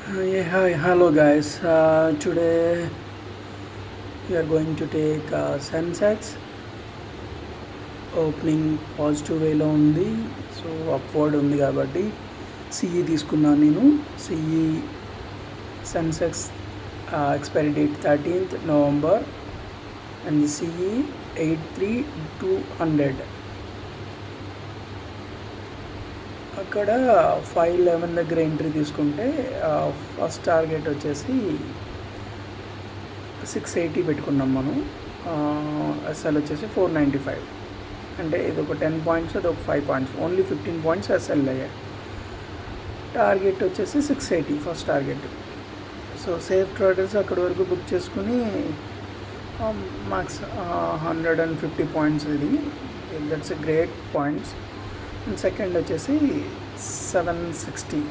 Yeah, hi, hello guys. Today we are going to take Sensex opening positive వేలో ఉంది. So upward ఉంది కాబట్టి CE తీసుకున్నాను నేను. CE Sensex expiry date 13th November and CE 83200. అక్కడ 511 దగ్గర ఎంట్రీ తీసుకుంటే ఫస్ట్ టార్గెట్ వచ్చేసి 680 పెట్టుకున్నాం మనం. ఎస్ఎల్ వచ్చేసి 495. అంటే ఇది ఒక 10 పాయింట్స్, అది ఒక 5 పాయింట్స్, ఓన్లీ 15 పాయింట్స్ ఎస్ఎల్ అయ్యాయి. టార్గెట్ వచ్చేసి 680 first target. So safe traders అక్కడి వరకు బుక్ చేసుకుని మ్యాక్స్ 150 పాయింట్స్, ఇది that's a great points. And second వచ్చేసి 760.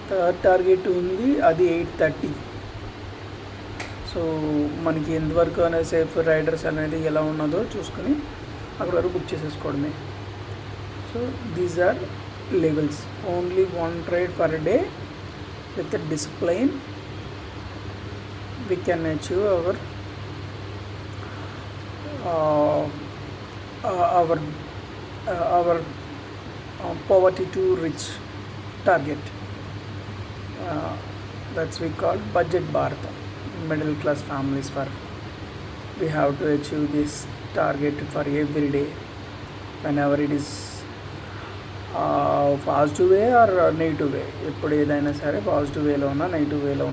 థర్డ్ టార్గెట్ ఉంది, అది 830. సో మనకి ఎంతవరకు అనేది సేఫ్ రైడర్స్ అనేది ఎలా ఉన్నదో చూసుకొని అక్కడ వరకు బుక్ చేసేసుకోవడమే. So these are levels. Only 1 trade per day with discipline we can achieve our poverty to rich target. That's we call budget Bharat. Middle class families, for we have to achieve this target for every day, whenever it is positive way or negative way. ఎప్పుడు ఏదైనా సరే positive వేలో ఉన్నా negative వేలో